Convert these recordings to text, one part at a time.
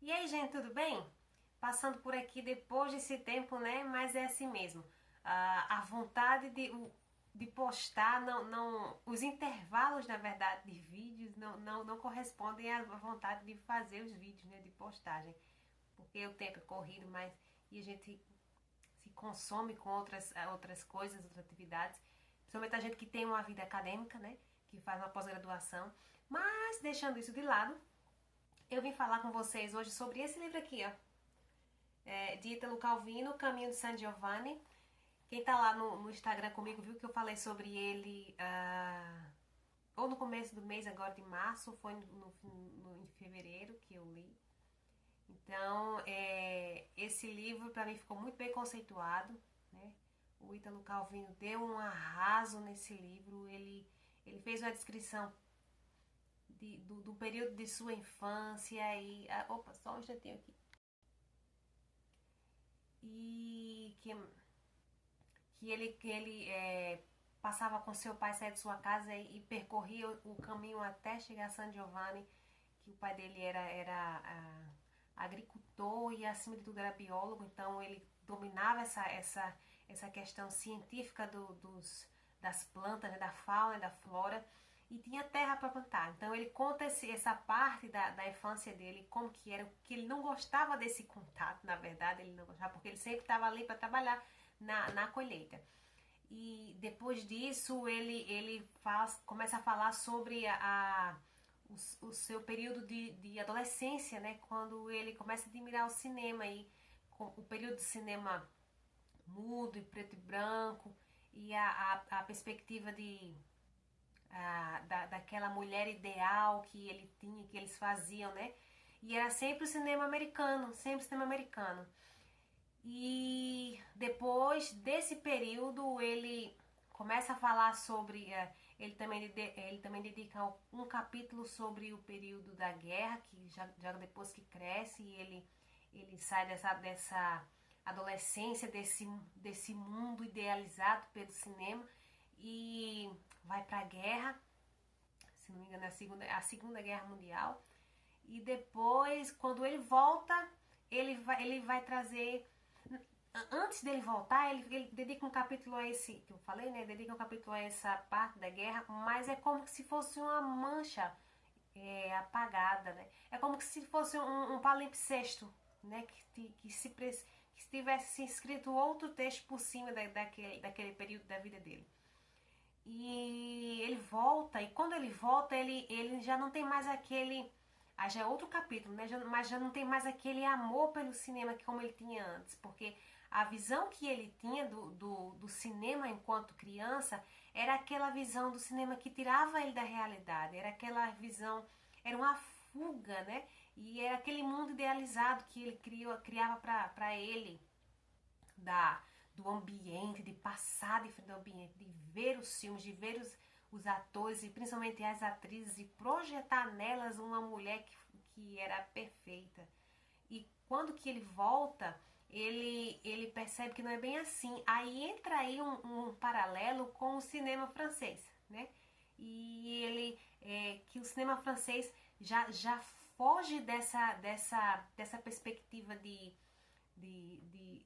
E aí, gente, tudo bem? Passando por aqui depois desse tempo, né? Mas é assim mesmo. A vontade de postar, os intervalos, na verdade, de vídeos não correspondem à vontade de fazer os vídeos, né? De postagem. Porque o tempo é corrido, mas e a gente se consome com outras coisas, outras atividades. Principalmente a gente que tem uma vida acadêmica, né? Que faz uma pós-graduação. Mas deixando isso de lado, eu vim falar com vocês hoje sobre esse livro aqui, ó, de Ítalo Calvino, Caminho de San Giovanni. Quem tá lá no Instagram comigo viu que eu falei sobre ele ou no começo do mês, agora de março, foi em fevereiro que eu li. Então, esse livro para mim ficou muito bem conceituado, né? O Ítalo Calvino deu um arraso nesse livro, ele fez uma descrição do período de sua infância e... opa, só um instantinho aqui. E que ele passava com seu pai, saía de sua casa e percorria o caminho até chegar a San Giovanni, que o pai dele era agricultor e acima de tudo era biólogo, então ele dominava essa questão científica das plantas, né, da fauna e da flora, e tinha terra para plantar. Então ele conta essa parte da infância dele, como que era, que ele não gostava desse contato, na verdade, ele não gostava, porque ele sempre estava ali para trabalhar na colheita. E depois disso ele começa a falar sobre o seu período de adolescência, né? Quando ele começa a admirar o cinema e o período do cinema mudo e preto e branco e a perspectiva daquela mulher ideal que ele tinha, que eles faziam, né? E era sempre o cinema americano, sempre o cinema americano. E depois desse período ele começa a falar sobre ele também dedica um capítulo sobre o período da guerra, que já depois que cresce ele sai dessa adolescência, desse mundo idealizado pelo cinema e vai para a guerra, se não me engano, é a segunda Guerra Mundial. E depois, quando ele volta, ele vai trazer. Antes dele voltar, ele dedica um capítulo a esse que eu falei, né? Dedica um capítulo a essa parte da guerra, mas é como se fosse uma mancha apagada, né? É como se fosse um palimpsesto, né? Que se tivesse escrito outro texto por cima daquele período da vida dele. E ele volta, e quando ele volta, ele já não tem mais aquele. Ah, já é outro capítulo, né? Mas já não tem mais aquele amor pelo cinema que como ele tinha antes, porque a visão que ele tinha do cinema enquanto criança era aquela visão do cinema que tirava ele da realidade, era aquela visão, era uma fuga, né? E era aquele mundo idealizado que ele criava para ele da do ambiente, de passar de frente ao ambiente, de ver os filmes, de ver os atores e principalmente as atrizes e projetar nelas uma mulher que era perfeita. E quando que ele volta, ele percebe que não é bem assim. Aí entra aí um paralelo com o cinema francês, né? E que o cinema francês já foge dessa perspectiva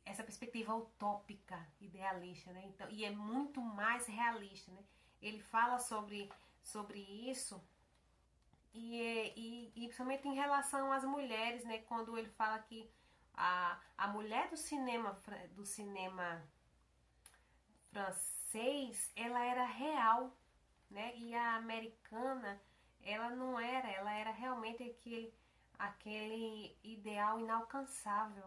essa perspectiva utópica, idealista, né? Então, e é muito mais realista, né? Ele fala sobre isso e principalmente em relação às mulheres, né? Quando ele fala que a mulher do cinema francês, ela era real, né? E a americana, ela não era, ela era realmente aquele ideal inalcançável.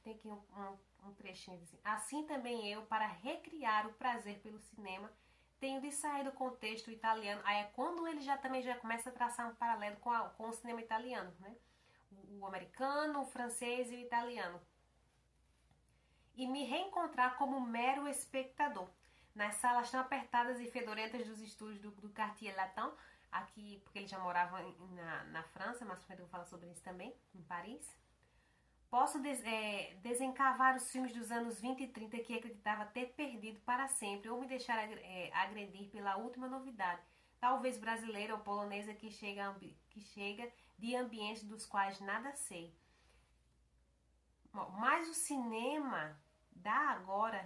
Tem aqui um trechinho assim. Assim também eu, para recriar o prazer pelo cinema, tenho de sair do contexto italiano. Aí é quando ele também já começa a traçar um paralelo com o cinema italiano, né? O americano, o francês e o italiano. E me reencontrar como mero espectador. Nas salas tão apertadas e fedorentas dos estúdios do Quartier Latin, aqui, porque ele já morava na França, mas eu vou falar sobre isso também, em Paris. Posso desencavar os filmes dos anos 20 e 30 que acreditava ter perdido para sempre ou me deixar agredir pela última novidade. talvez brasileira ou polonesa que chega de ambientes dos quais nada sei. Mas o cinema da agora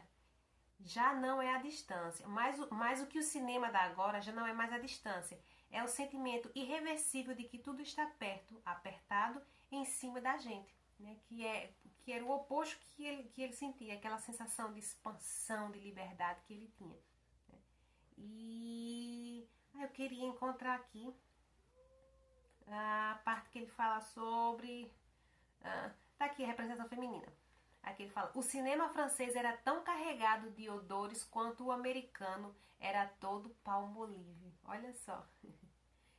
já não é a distância. Mas o que o cinema dá agora já não é mais a distância. É o sentimento irreversível de que tudo está perto, apertado, em cima da gente. Né? Que era o oposto que ele sentia, aquela sensação de expansão, de liberdade que ele tinha. Né? E eu queria encontrar aqui a parte que ele fala sobre... tá aqui a representação feminina. Aqui ele fala: o cinema francês era tão carregado de odores quanto o americano era todo palmolive. Olha só.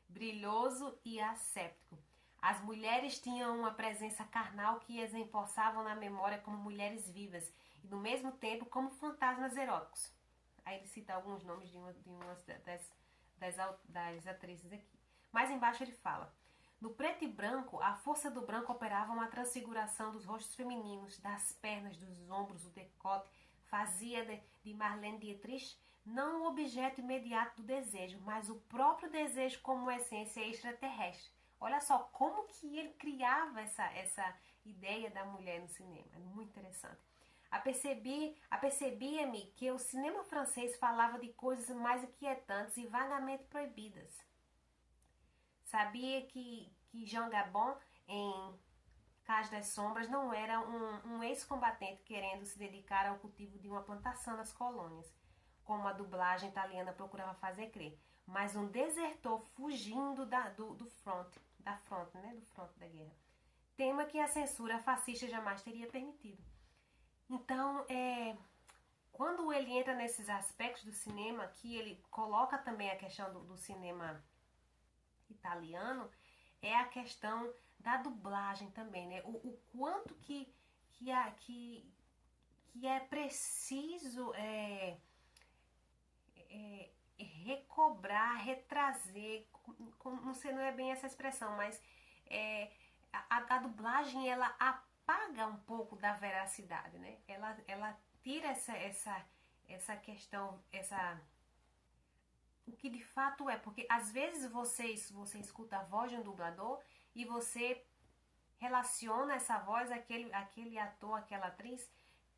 Brilhoso e asséptico. As mulheres tinham uma presença carnal que as empossavam na memória como mulheres vivas e, no mesmo tempo, como fantasmas eróticos. Aí ele cita alguns nomes de umas das atrizes aqui. Mais embaixo ele fala: no preto e branco, a força do branco operava uma transfiguração dos rostos femininos, das pernas, dos ombros, o decote, fazia de Marlene Dietrich não o objeto imediato do desejo, mas o próprio desejo como essência extraterrestre. Olha só como que ele criava essa ideia da mulher no cinema. É muito interessante. Apercebia-me que o cinema francês falava de coisas mais inquietantes e vagamente proibidas. Sabia que Jean Gabon, em Cais das Sombras, não era um ex-combatente querendo se dedicar ao cultivo de uma plantação nas colônias, como a dublagem italiana procurava fazer crer, mas um desertor fugindo do front da guerra. Tema que a censura fascista jamais teria permitido. Então, quando ele entra nesses aspectos do cinema, que ele coloca também a questão do cinema italiano, é a questão da dublagem também, né? O quanto que é preciso recobrar, retrazer, não sei, não é bem essa expressão, mas a dublagem, ela apaga um pouco da veracidade, né? Ela tira essa questão, o que de fato é, porque às vezes você escuta a voz de um dublador e você relaciona essa voz, aquele ator, aquela atriz,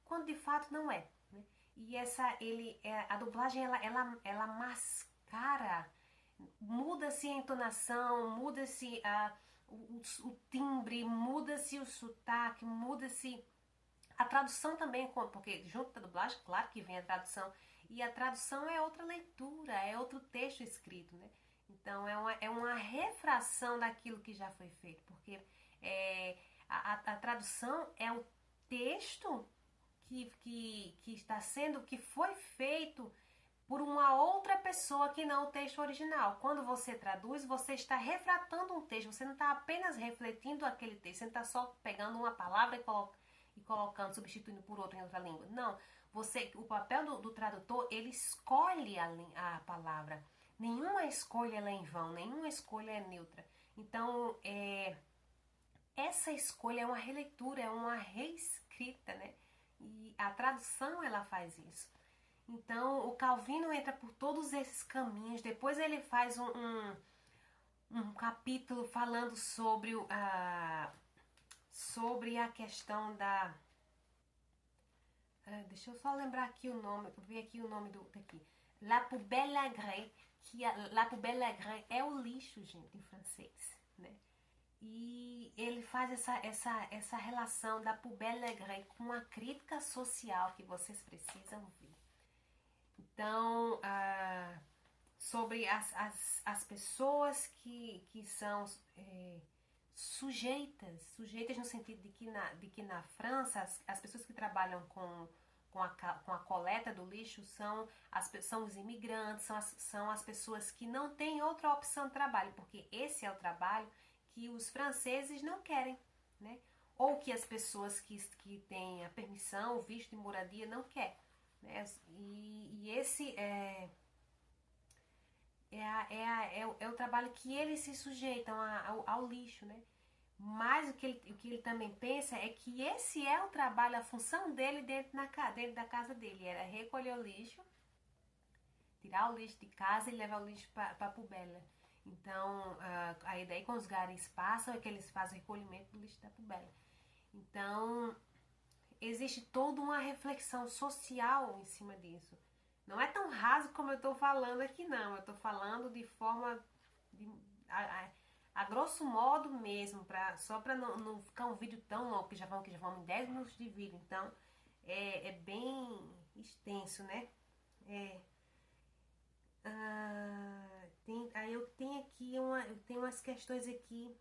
quando de fato não é. Né? E a dublagem ela mascara, muda-se a entonação, muda-se o timbre, muda-se o sotaque, muda-se a tradução também, porque junto da dublagem, claro que vem a tradução, e a tradução é outra leitura, é outro texto escrito, né? Então é uma refração daquilo que já foi feito, porque a tradução é o texto que foi feito por uma outra pessoa que não o texto original. Quando você traduz, você está refratando um texto, você não está apenas refletindo aquele texto, você não está só pegando uma palavra e colocando, substituindo por outra em outra língua. Não, o papel do tradutor, ele escolhe a palavra. Nenhuma escolha é em vão, nenhuma escolha é neutra. Então, essa escolha é uma releitura, é uma reescrita, né? E a tradução, ela faz isso. Então, o Calvino entra por todos esses caminhos. Depois ele faz um capítulo falando sobre a questão da... deixa eu só lembrar aqui o nome, ver aqui o nome daqui. La poubelle à grain, La poubelle à grain é o lixo, gente, em francês, né? E ele faz essa relação da poubelle à grain com a crítica social que vocês precisam ver. Então, sobre as pessoas que são sujeitas no sentido de que na França as pessoas que trabalham com a coleta do lixo são os imigrantes, são as pessoas que não têm outra opção de trabalho, porque esse é o trabalho que os franceses não querem, né? Ou que as pessoas que têm a permissão, o visto de moradia não querem. Né? E esse é o trabalho que eles se sujeitam ao lixo, né? Mas o que ele também pensa é que esse é o trabalho, a função dele dentro da casa dele, era recolher o lixo, tirar o lixo de casa e levar o lixo para a pubela. Então, aí daí quando os garis passam é que eles fazem o recolhimento do lixo da pubela. Então, existe toda uma reflexão social em cima disso. Não é tão raso como eu estou falando aqui, não. Eu estou falando de forma, a grosso modo mesmo, só para não ficar um vídeo tão longo, que já vamos em 10 minutos de vídeo. Então, é bem extenso, né? Aí eu tenho aqui eu tenho umas questões aqui.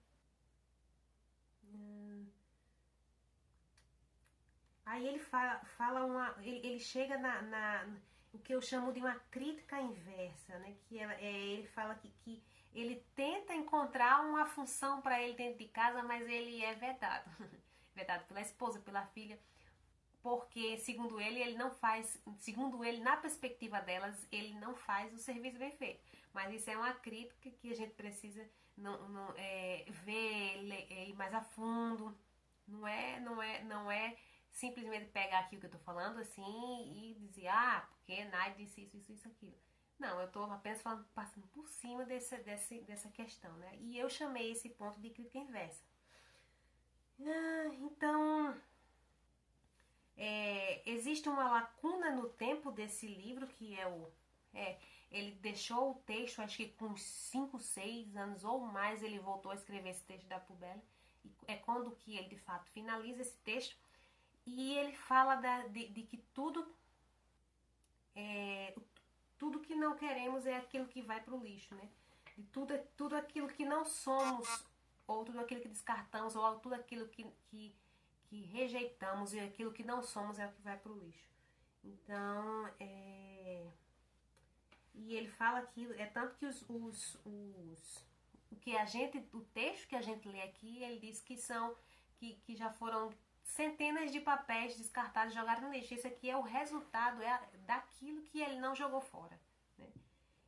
Aí ele ele chega o que eu chamo de uma crítica inversa, né? Ele fala que ele tenta encontrar uma função para ele dentro de casa, mas ele é vedado. Vedado pela esposa, pela filha, porque segundo ele, na perspectiva delas, ele não faz o serviço bem feito. Mas isso é uma crítica que a gente precisa ver, ir mais a fundo. Não é simplesmente pegar aqui o que eu tô falando assim e dizer, porque Nai disse isso, aquilo. Não, eu tô apenas passando por cima dessa questão, né? E eu chamei esse ponto de crítica inversa. Então, existe uma lacuna no tempo desse livro, que ele deixou o texto, acho que com 5, 6 anos ou mais, ele voltou a escrever esse texto da pubela. E é quando que ele, de fato, finaliza esse texto. E ele fala de que tudo que não queremos é aquilo que vai para o lixo, né? De tudo aquilo que não somos, ou tudo aquilo que descartamos, ou tudo aquilo que rejeitamos, e aquilo que não somos é o que vai para o lixo. Então, e ele fala que tanto que o texto que a gente lê aqui, ele diz que que já foram centenas de papéis descartados e jogados no lixo. Isso aqui é o resultado daquilo que ele não jogou fora, né?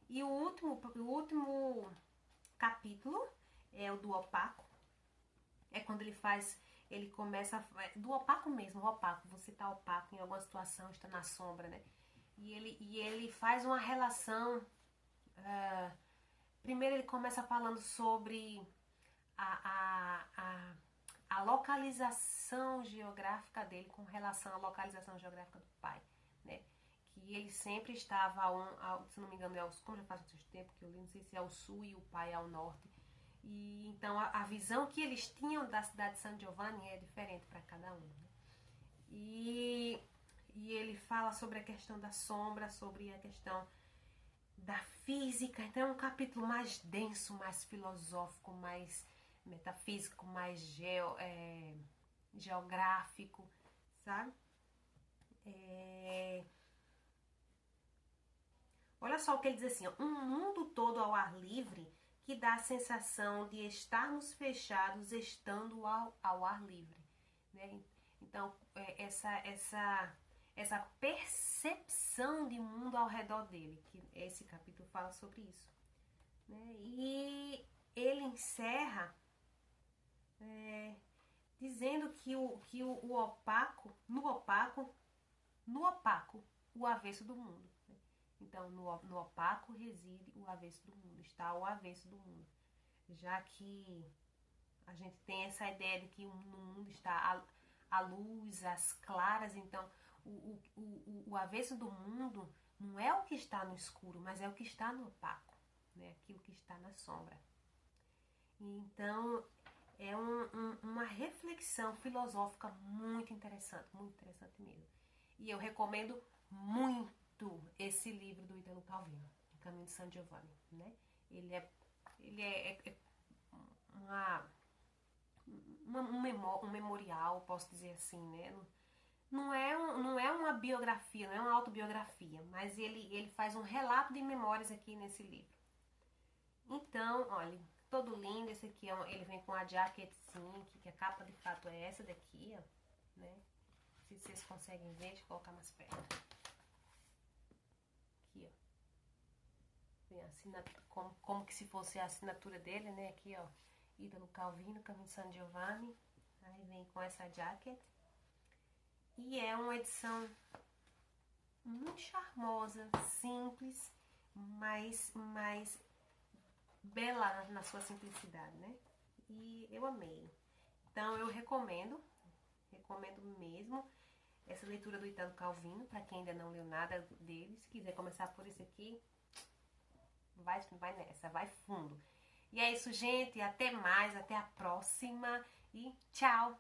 E o último capítulo é o do opaco. É quando ele começa do opaco mesmo, o opaco. Você tá opaco em alguma situação, está na sombra, né? E ele faz uma relação. Primeiro ele começa falando sobre a localização geográfica dele com relação à localização geográfica do pai, né? Que ele sempre estava, se não me engano, como já faz muito tempo que eu li, não sei se é ao sul e o pai ao norte. E então a visão que eles tinham da cidade de San Giovanni é diferente para cada um, né? E ele fala sobre a questão da sombra, sobre a questão da física. Então é um capítulo mais denso, mais filosófico, mais metafísico, mais geográfico, sabe? Olha só o que ele diz assim: um mundo todo ao ar livre que dá a sensação de estarmos fechados estando ao ar livre, né? Então, essa percepção de mundo ao redor dele, que esse capítulo fala sobre isso, né? E ele encerra dizendo que o opaco, no opaco, o avesso do mundo. Né? Então, no opaco reside o avesso do mundo, está ao avesso do mundo. Já que a gente tem essa ideia de que no mundo está a luz, as claras, então o avesso do mundo não é o que está no escuro, mas é o que está no opaco, né? Aquilo que está na sombra. Então, é uma reflexão filosófica muito interessante mesmo. E eu recomendo muito esse livro do Ítalo Calvino, O Caminho de San Giovanni, né? Ele é um memorial, posso dizer assim, né? Não é uma biografia, não é uma autobiografia, mas ele faz um relato de memórias aqui nesse livro. Então, olha, todo lindo. Esse aqui ele vem com a jacket sim, que a capa de fato é essa daqui, ó, né? Se vocês conseguem ver, deixa eu colocar mais perto. Aqui, ó. Tem a assinatura, como que se fosse a assinatura dele, né? Aqui, ó, Ítalo Calvino, Caminho de San Giovanni. Aí vem com essa jacket. E é uma edição muito charmosa, simples, mais bela na sua simplicidade, né? E eu amei. Então eu recomendo mesmo essa leitura do Italo Calvino, para quem ainda não leu nada dele. Se quiser começar por esse aqui, vai nessa, vai fundo. E é isso, gente. Até mais, até a próxima e tchau!